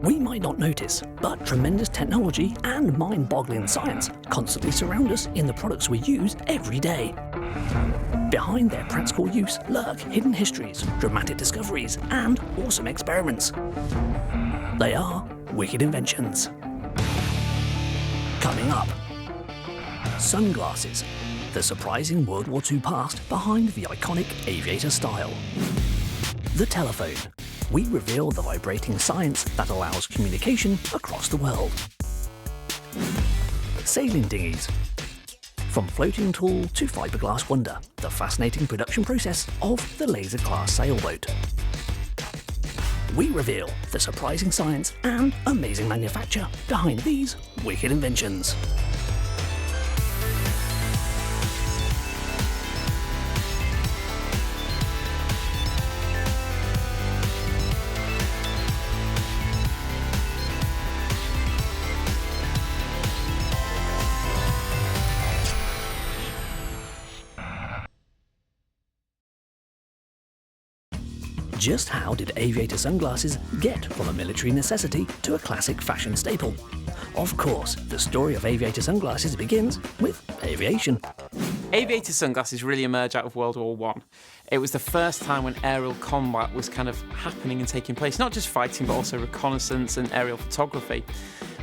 We might not notice, but tremendous technology and mind-boggling science constantly surround us in the products we use every day. Behind their practical use lurk hidden histories, dramatic discoveries, and awesome experiments. They are Wicked Inventions. Coming up, sunglasses, the surprising World War II past behind the iconic Aviator style. The telephone. We reveal the vibrating science that allows communication across the world. Sailing dinghies. From floating tool to fiberglass wonder, the fascinating production process of the laser-class sailboat. We reveal the surprising science and amazing manufacture behind these wicked inventions. Just how did aviator sunglasses get from a military necessity to a classic fashion staple? Of course, the story of aviator sunglasses begins with aviation. Aviator sunglasses really emerged out of World War I. It was the first time when aerial combat was kind of happening and taking place, not just fighting but also reconnaissance and aerial photography.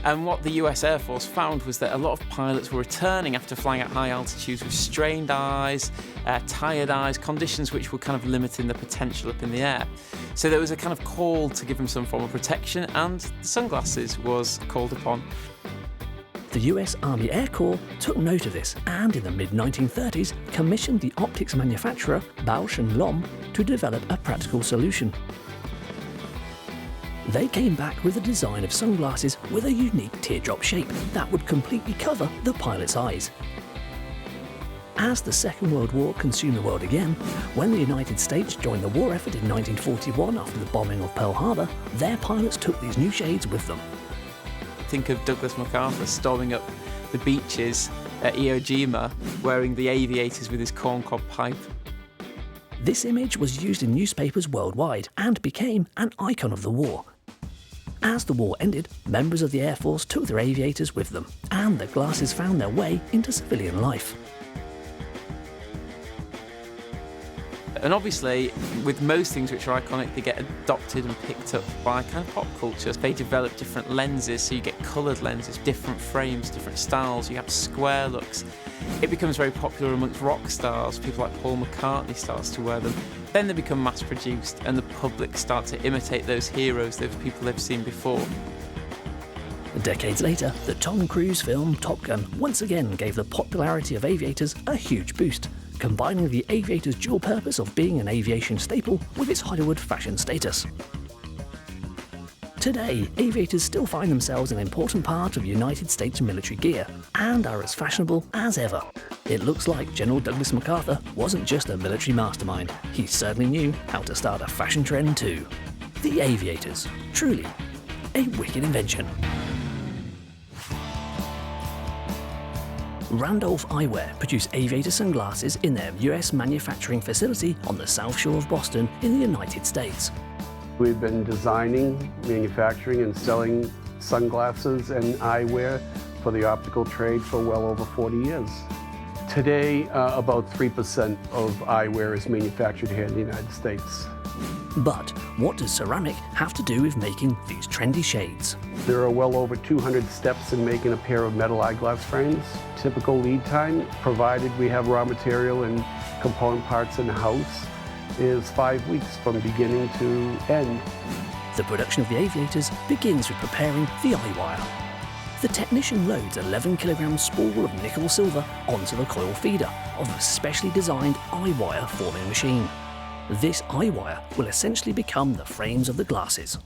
And what the US Air Force found was that a lot of pilots were returning after flying at high altitudes with strained eyes, tired eyes, conditions which were kind of limiting the potential up in the air. So there was a kind of call to give them some form of protection, and the sunglasses was called upon. The US Army Air Corps took note of this and in the mid-1930s commissioned the optics manufacturer Bausch & Lomb to develop a practical solution. They came back with a design of sunglasses with a unique teardrop shape that would completely cover the pilot's eyes. As the Second World War consumed the world again, when the United States joined the war effort in 1941 after the bombing of Pearl Harbor, their pilots took these new shades with them. Think of Douglas MacArthur storming up the beaches at Iwo Jima wearing the aviators with his corncob pipe. This image was used in newspapers worldwide and became an icon of the war. As the war ended, members of the Air Force took their aviators with them, and their glasses found their way into civilian life. And obviously, with most things which are iconic, they get adopted and picked up by kind of pop culture. They develop different lenses, so you get coloured lenses, different frames, different styles, you have square looks. It becomes very popular amongst rock stars. People like Paul McCartney starts to wear them. Then they become mass-produced and the public start to imitate those heroes, those people they've seen before. Decades later, the Tom Cruise film Top Gun once again gave the popularity of aviators a huge boost, combining the aviator's dual purpose of being an aviation staple with its Hollywood fashion status. Today, aviators still find themselves an important part of United States military gear and are as fashionable as ever. It looks like General Douglas MacArthur wasn't just a military mastermind, he certainly knew how to start a fashion trend too. The aviators, truly a wicked invention. Randolph Eyewear produce aviator sunglasses in their US manufacturing facility on the South Shore of Boston in the United States. We've been designing, manufacturing, and selling sunglasses and eyewear for the optical trade for well over 40 years. Today, about 3% of eyewear is manufactured here in the United States. But what does ceramic have to do with making these trendy shades? There are well over 200 steps in making a pair of metal eyeglass frames. Typical lead time, provided we have raw material and component parts in the house, is 5 weeks from beginning to end. The production of the aviators begins with preparing the Eyewear. The technician loads 11 kg spool of nickel silver onto the coil feeder of a specially designed Eyewear forming machine. This Eyewear will essentially become the frames of the glasses.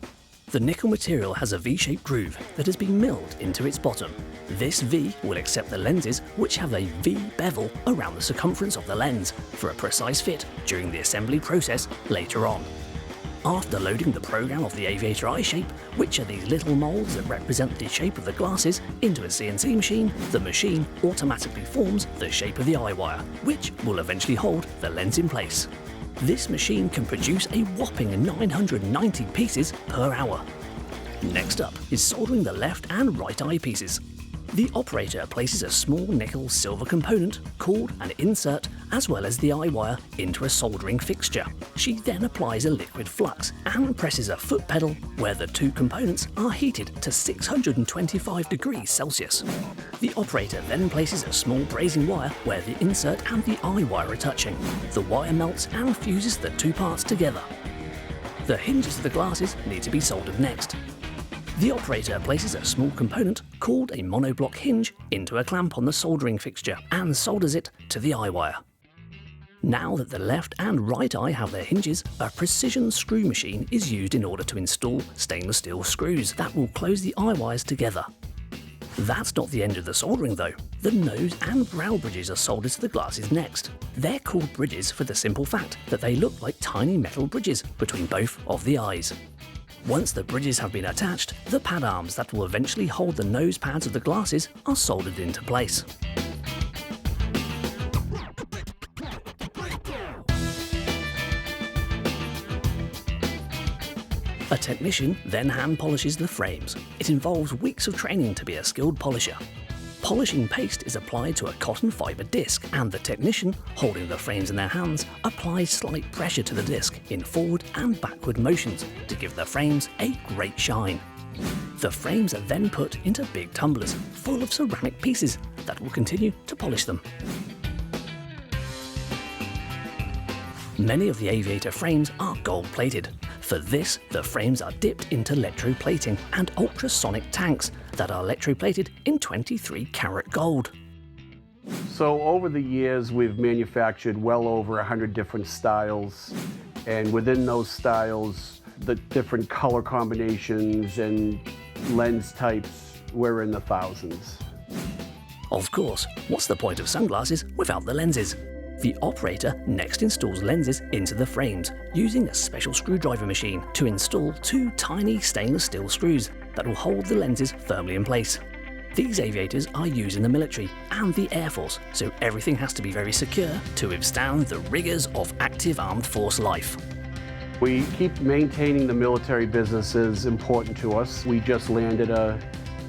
The nickel material has a V-shaped groove that has been milled into its bottom. This V will accept the lenses which have a V bevel around the circumference of the lens for a precise fit during the assembly process later on. After loading the program of the Aviator eye shape, which are these little molds that represent the shape of the glasses, into a CNC machine, the machine automatically forms the shape of the Eyewear, which will eventually hold the lens in place. This machine can produce a whopping 990 pieces per hour. Next up is soldering the left and right eyepieces. The operator places a small nickel-silver component, called an insert, as well as the eye wire into a soldering fixture. She then applies a liquid flux and presses a foot pedal where the two components are heated to 625 degrees Celsius. The operator then places a small brazing wire where the insert and the eye wire are touching. The wire melts and fuses the two parts together. The hinges of the glasses need to be soldered next. The operator places a small component called a monoblock hinge into a clamp on the soldering fixture and solders it to the eye wire. Now that the left and right eye have their hinges, a precision screw machine is used in order to install stainless steel screws that will close the eye wires together. That's not the end of the soldering though. The nose and brow bridges are soldered to the glasses next. They're called bridges for the simple fact that they look like tiny metal bridges between both of the eyes. Once the bridges have been attached, the pad arms that will eventually hold the nose pads of the glasses are soldered into place. A technician then hand polishes the frames. It involves weeks of training to be a skilled polisher. Polishing paste is applied to a cotton fibre disc, and the technician, holding the frames in their hands, applies slight pressure to the disc in forward and backward motions to give the frames a great shine. The frames are then put into big tumblers full of ceramic pieces that will continue to polish them. Many of the Aviator frames are gold-plated. For this, the frames are dipped into electroplating and ultrasonic tanks that are electroplated in 23-karat gold. So over the years, we've manufactured well over 100 different styles, and within those styles, the different color combinations and lens types, we're in the thousands. Of course, what's the point of sunglasses without the lenses? The operator next installs lenses into the frames using a special screwdriver machine to install two tiny stainless steel screws that will hold the lenses firmly in place. These aviators are used in the military and the Air Force, so everything has to be very secure to withstand the rigors of active armed force life. We keep maintaining the military business is important to us. We just landed a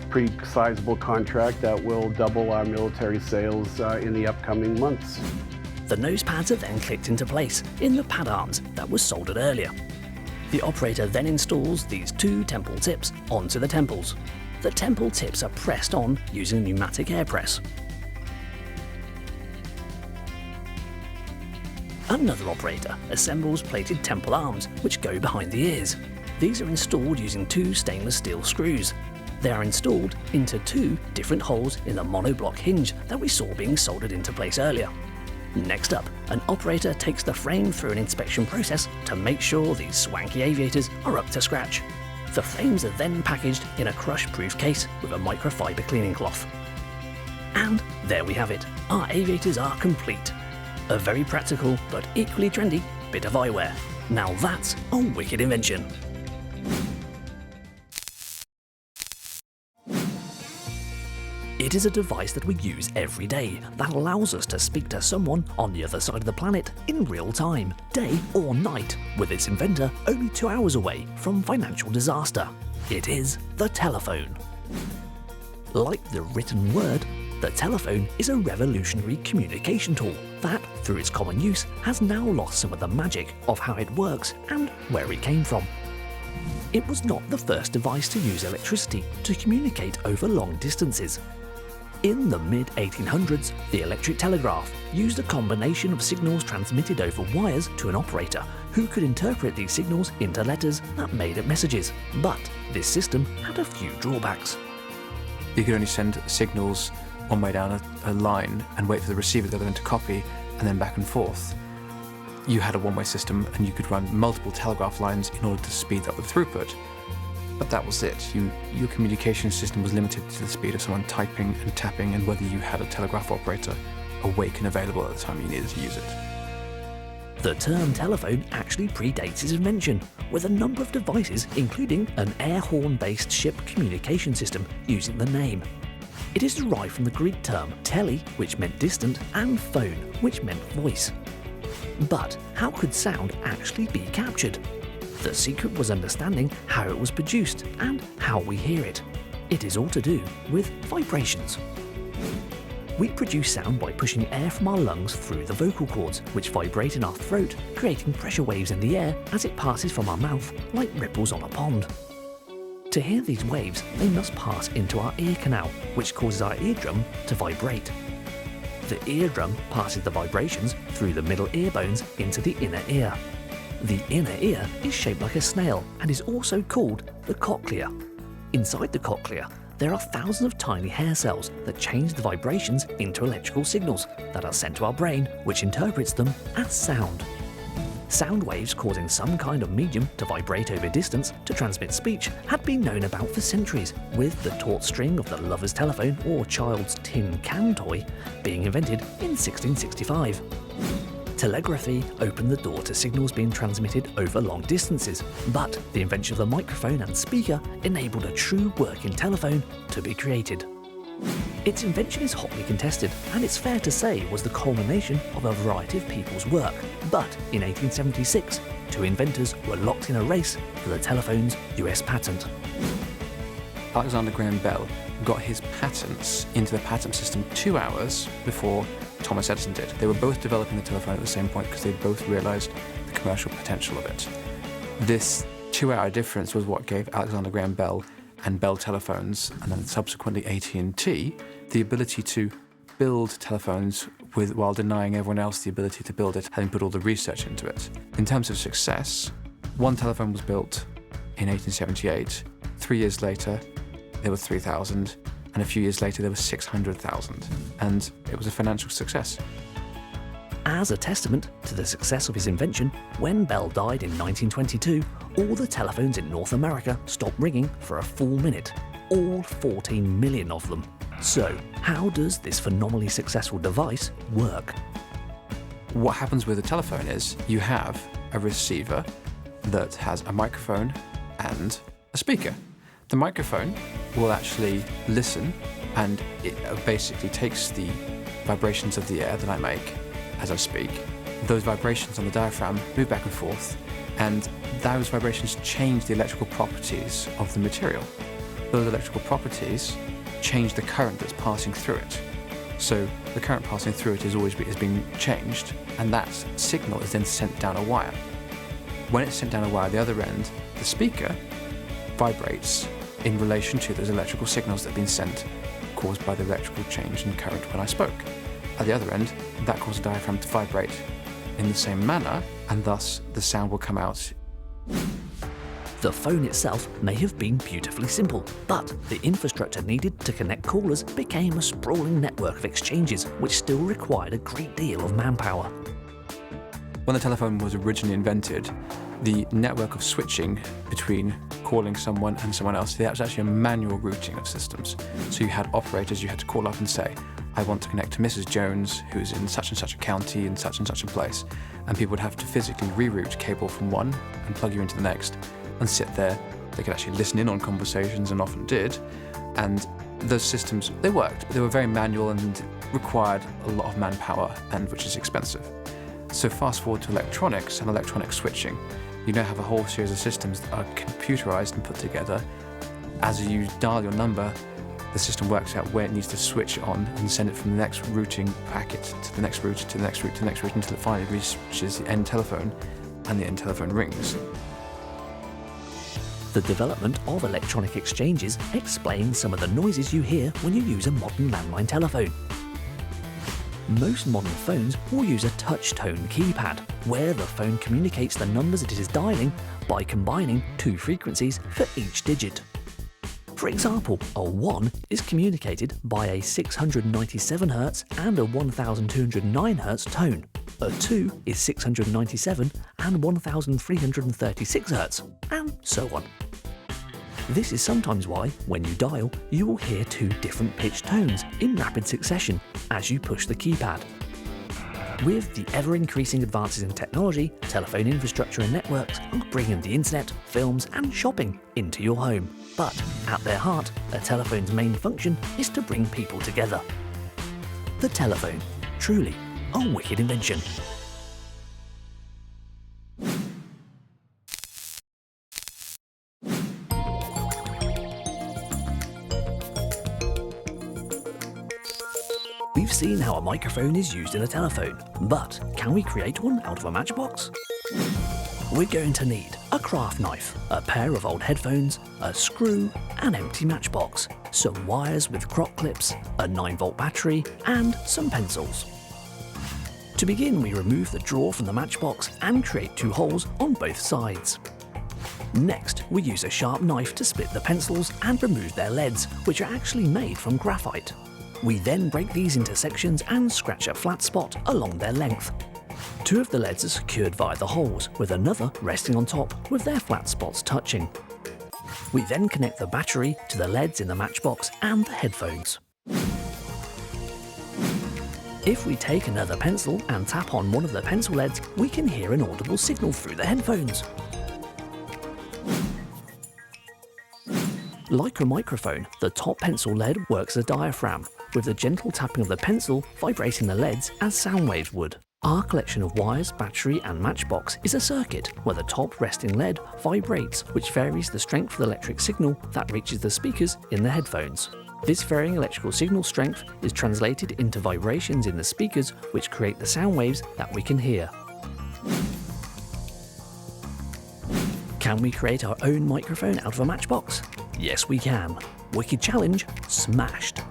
pretty sizable contract that will double our military sales in the upcoming months. The nose pads are then clicked into place in the pad arms that were soldered earlier. The operator then installs these two temple tips onto the temples. The temple tips are pressed on using pneumatic air press. Another operator assembles plated temple arms which go behind the ears. These are installed using two stainless steel screws. They are installed into two different holes in the monoblock hinge that we saw being soldered into place earlier. Next up, an operator takes the frame through an inspection process to make sure these swanky aviators are up to scratch. The frames are then packaged in a crush-proof case with a microfiber cleaning cloth. And there we have it. Our aviators are complete. A very practical but equally trendy bit of eyewear. Now that's a wicked invention. It is a device that we use every day that allows us to speak to someone on the other side of the planet in real time, day or night, with its inventor only 2 hours away from financial disaster. It is the telephone. Like the written word, the telephone is a revolutionary communication tool that, through its common use, has now lost some of the magic of how it works and where it came from. It was not the first device to use electricity to communicate over long distances. In the mid-1800s, the electric telegraph used a combination of signals transmitted over wires to an operator who could interpret these signals into letters that made up messages. But this system had a few drawbacks. You could only send signals one way down a line and wait for the receiver to go into copy and then back and forth. You had a one-way system and you could run multiple telegraph lines in order to speed up the throughput. But that was it. Your communication system was limited to the speed of someone typing and tapping and whether you had a telegraph operator awake and available at the time you needed to use it. The term telephone actually predates its invention, with a number of devices including an air horn-based ship communication system using the name. It is derived from the Greek term tele, which meant distant, and phone, which meant voice. But how could sound actually be captured? The secret was understanding how it was produced and how we hear it. It is all to do with vibrations. We produce sound by pushing air from our lungs through the vocal cords, which vibrate in our throat, creating pressure waves in the air as it passes from our mouth like ripples on a pond. To hear these waves, they must pass into our ear canal, which causes our eardrum to vibrate. The eardrum passes the vibrations through the middle ear bones into the inner ear. The inner ear is shaped like a snail and is also called the cochlea. Inside the cochlea, there are thousands of tiny hair cells that change the vibrations into electrical signals that are sent to our brain, which interprets them as sound. Sound waves causing some kind of medium to vibrate over distance to transmit speech had been known about for centuries, with the taut string of the lover's telephone or child's tin can toy being invented in 1665. Telegraphy opened the door to signals being transmitted over long distances, but the invention of the microphone and speaker enabled a true working telephone to be created. Its invention is hotly contested, and it's fair to say was the culmination of a variety of people's work. But in 1876, two inventors were locked in a race for the telephone's US patent. Alexander Graham Bell got his patents into the patent system 2 hours before Thomas Edison did. They were both developing the telephone at the same point because they both realized the commercial potential of it. This 2-hour difference was what gave Alexander Graham Bell and Bell Telephones, and then subsequently AT&T, the ability to build telephones while denying everyone else the ability to build it, having put all the research into it. In terms of success, one telephone was built in 1878. 3 years later, there were 3,000, and a few years later there were 600,000, and it was a financial success. As a testament to the success of his invention, when Bell died in 1922, all the telephones in North America stopped ringing for a full minute, all 14 million of them. So, how does this phenomenally successful device work? What happens with a telephone is you have a receiver that has a microphone and a speaker. The microphone will actually listen, and it basically takes the vibrations of the air that I make as I speak. Those vibrations on the diaphragm move back and forth, and those vibrations change the electrical properties of the material. Those electrical properties change the current that's passing through it. So the current passing through it is being changed, and that signal is then sent down a wire. When it's sent down a wire at the other end, the speaker vibrates in relation to those electrical signals that have been sent, caused by the electrical change in current when I spoke. At the other end, that causes the diaphragm to vibrate in the same manner, and thus the sound will come out. The phone itself may have been beautifully simple, but the infrastructure needed to connect callers became a sprawling network of exchanges, which still required a great deal of manpower. When the telephone was originally invented, the network of switching between calling someone and someone else, there was actually a manual routing of systems. So you had operators you had to call up and say, I want to connect to Mrs. Jones, who's in such and such a county in such and such a place. And people would have to physically reroute cable from one and plug you into the next and sit there. They could actually listen in on conversations, and often did. And those systems, they worked, but they were very manual and required a lot of manpower, and which is expensive. So fast forward to electronics and electronic switching. You now have a whole series of systems that are computerized and put together. As you dial your number, the system works out where it needs to switch on and send it from the next routing packet to the next route, to the next route, to the next route, until it finally reaches the end telephone, and the end telephone rings. The development of electronic exchanges explains some of the noises you hear when you use a modern landline telephone. Most modern phones will use a touch-tone keypad, where the phone communicates the numbers it is dialing by combining two frequencies for each digit. For example, a 1 is communicated by a 697 Hz and a 1209 Hz tone. A 2 is 697 and 1336 Hz, and so on. This is sometimes why, when you dial, you will hear two different pitched tones in rapid succession as you push the keypad. With the ever-increasing advances in technology, telephone infrastructure and networks are bringing the internet, films and shopping into your home. But at their heart, a telephone's main function is to bring people together. The telephone, truly a wicked invention. We've seen how a microphone is used in a telephone, but can we create one out of a matchbox? We're going to need a craft knife, a pair of old headphones, a screw, an empty matchbox, some wires with croc clips, a 9-volt battery, and some pencils. To begin, we remove the drawer from the matchbox and create 2 holes on both sides. Next, we use a sharp knife to split the pencils and remove their leads, which are actually made from graphite. We then break these into sections and scratch a flat spot along their length. 2 of the leads are secured via the holes, with another resting on top with their flat spots touching. We then connect the battery to the leads in the matchbox and the headphones. If we take another pencil and tap on one of the pencil leads, we can hear an audible signal through the headphones. Like a microphone, the top pencil lead works as a diaphragm, with the gentle tapping of the pencil vibrating the leads as sound waves would. Our collection of wires, battery and matchbox is a circuit where the top resting lead vibrates, which varies the strength of the electric signal that reaches the speakers in the headphones. This varying electrical signal strength is translated into vibrations in the speakers, which create the sound waves that we can hear. Can we create our own microphone out of a matchbox? Yes, we can. Wicked challenge smashed.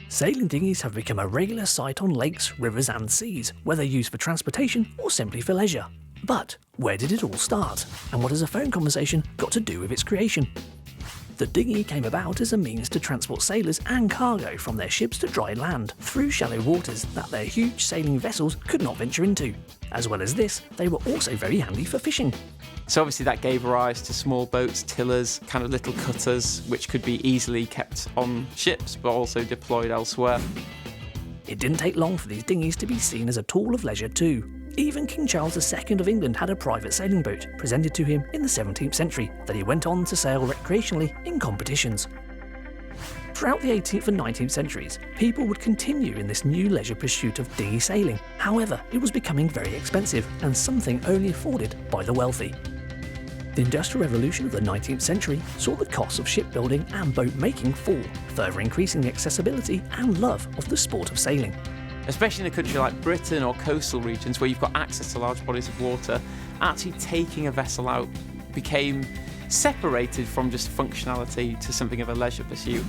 Sailing dinghies have become a regular sight on lakes, rivers and seas, whether used for transportation or simply for leisure. But where did it all start? And what has a phone conversation got to do with its creation? The dinghy came about as a means to transport sailors and cargo from their ships to dry land through shallow waters that their huge sailing vessels could not venture into. As well as this, they were also very handy for fishing. So obviously that gave rise to small boats, tillers, kind of little cutters, which could be easily kept on ships but also deployed elsewhere. It didn't take long for these dinghies to be seen as a tool of leisure too. Even King Charles II of England had a private sailing boat presented to him in the 17th century that he went on to sail recreationally in competitions. Throughout the 18th and 19th centuries, people would continue in this new leisure pursuit of dinghy sailing. However, it was becoming very expensive and something only afforded by the wealthy. The Industrial Revolution of the 19th century saw the costs of shipbuilding and boat making fall, further increasing the accessibility and love of the sport of sailing. Especially in a country like Britain or coastal regions where you've got access to large bodies of water, actually taking a vessel out became separated from just functionality to something of a leisure pursuit.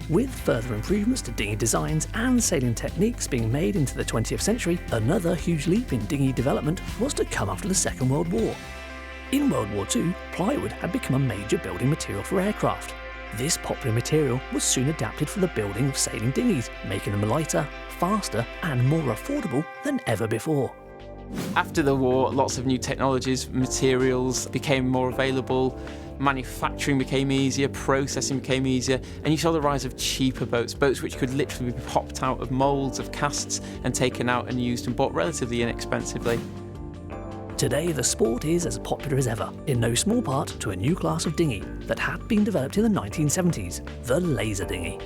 With further improvements to dinghy designs and sailing techniques being made into the 20th century, another huge leap in dinghy development was to come after the Second World War. In World War II, plywood had become a major building material for aircraft. This popular material was soon adapted for the building of sailing dinghies, making them lighter, faster and more affordable than ever before. After the war, lots of new technologies, materials became more available, manufacturing became easier, processing became easier, and you saw the rise of cheaper boats, boats which could literally be popped out of moulds of casts and taken out and used and bought relatively inexpensively. Today, the sport is as popular as ever, in no small part to a new class of dinghy that had been developed in the 1970s, the laser dinghy.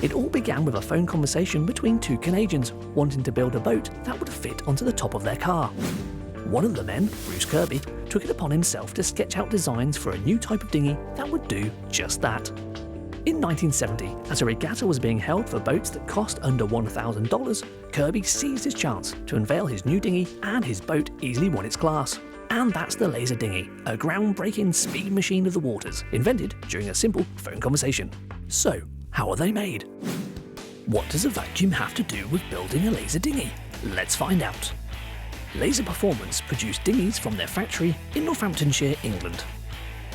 It all began with a phone conversation between 2 Canadians wanting to build a boat that would fit onto the top of their car. One of the men, Bruce Kirby, took it upon himself to sketch out designs for a new type of dinghy that would do just that. In 1970, as a regatta was being held for boats that cost under $1,000, Kirby seized his chance to unveil his new dinghy, and his boat easily won its class. And that's the laser dinghy, a groundbreaking speed machine of the waters, invented during a simple phone conversation. So, how are they made? What does a vacuum have to do with building a laser dinghy? Let's find out. Laser Performance produced dinghies from their factory in Northamptonshire, England.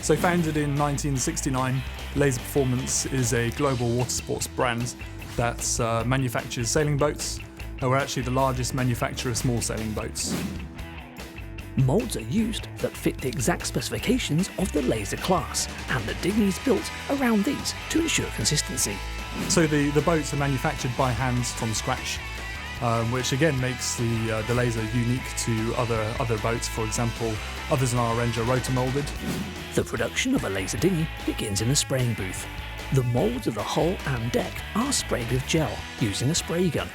So founded in 1969, Laser Performance is a global water sports brand that manufactures sailing boats, and we're actually the largest manufacturer of small sailing boats. Moulds are used that fit the exact specifications of the laser class, and the dinghy is built around these to ensure consistency. So the boats are manufactured by hand from scratch, which again makes the laser unique to other boats. For example, others in our range are rotor moulded. The production of a laser dinghy begins in a spraying booth. The moulds of the hull and deck are sprayed with gel using a spray gun.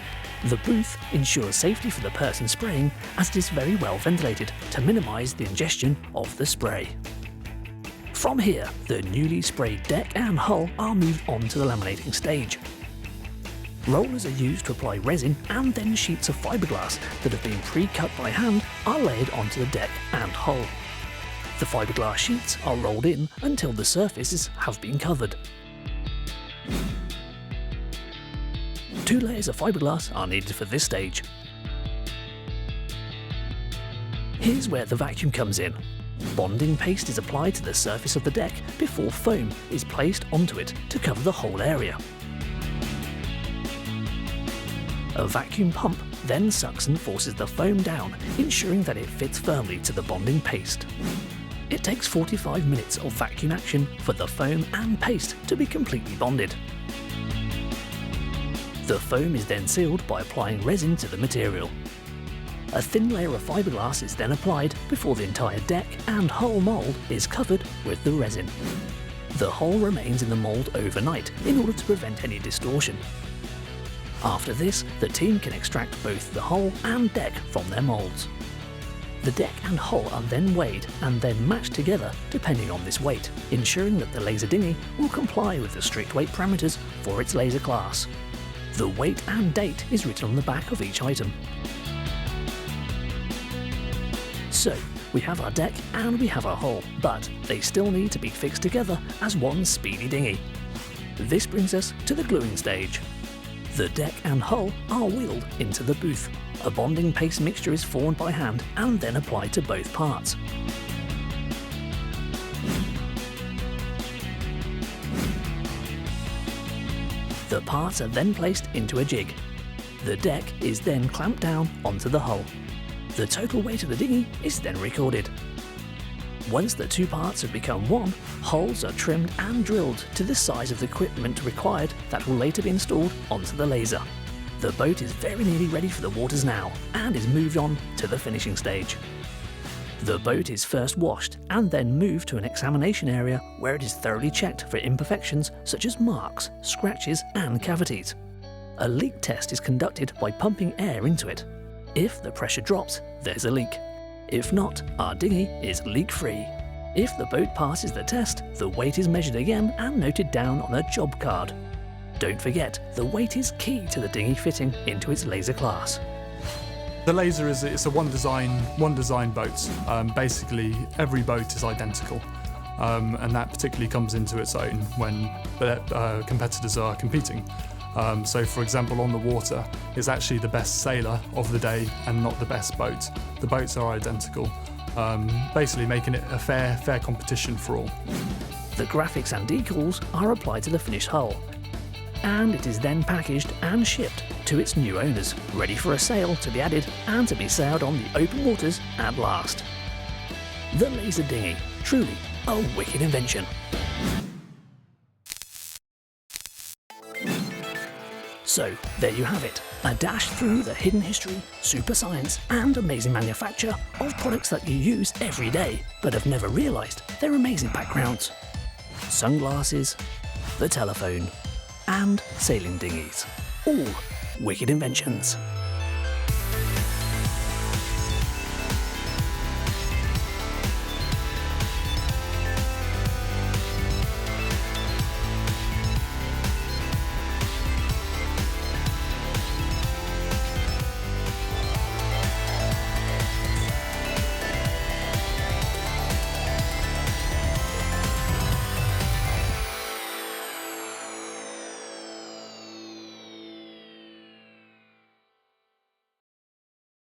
The booth ensures safety for the person spraying, as it is very well ventilated to minimise the ingestion of the spray. From here, the newly sprayed deck and hull are moved on to the laminating stage. Rollers are used to apply resin, and then sheets of fiberglass that have been pre-cut by hand are laid onto the deck and hull. The fiberglass sheets are rolled in until the surfaces have been covered. 2 layers of fiberglass are needed for this stage. Here's where the vacuum comes in. Bonding paste is applied to the surface of the deck before foam is placed onto it to cover the whole area. A vacuum pump then sucks and forces the foam down, ensuring that it fits firmly to the bonding paste. It takes 45 minutes of vacuum action for the foam and paste to be completely bonded. The foam is then sealed by applying resin to the material. A thin layer of fiberglass is then applied before the entire deck and hull mould is covered with the resin. The hull remains in the mould overnight in order to prevent any distortion. After this, the team can extract both the hull and deck from their moulds. The deck and hull are then weighed and then matched together depending on this weight, ensuring that the laser dinghy will comply with the strict weight parameters for its laser class. The weight and date is written on the back of each item. So, we have our deck and we have our hull, but they still need to be fixed together as one speedy dinghy. This brings us to the gluing stage. The deck and hull are wheeled into the booth. A bonding paste mixture is formed by hand and then applied to both parts. The parts are then placed into a jig. The deck is then clamped down onto the hull. The total weight of the dinghy is then recorded. Once the 2 parts have become one, hulls are trimmed and drilled to the size of the equipment required that will later be installed onto the laser. The boat is very nearly ready for the waters now and is moved on to the finishing stage. The boat is first washed and then moved to an examination area where it is thoroughly checked for imperfections such as marks, scratches and cavities. A leak test is conducted by pumping air into it. If the pressure drops, there's a leak. If not, our dinghy is leak-free. If the boat passes the test, the weight is measured again and noted down on a job card. Don't forget, the weight is key to the dinghy fitting into its laser class. The laser it's a one design boat. Basically, every boat is identical, and that particularly comes into its own when the competitors are competing. So, for example, on the water, it's actually the best sailor of the day and not the best boat. The boats are identical, basically making it a fair competition for all. The graphics and decals are applied to the finished hull, and it is then packaged and shipped to its new owners, ready for a sail to be added and to be sailed on the open waters at last. The laser dinghy, truly a wicked invention. So, there you have it, a dash through the hidden history, super science and amazing manufacture of products that you use every day but have never realised their amazing backgrounds. Sunglasses, the telephone and sailing dinghies, all wicked inventions.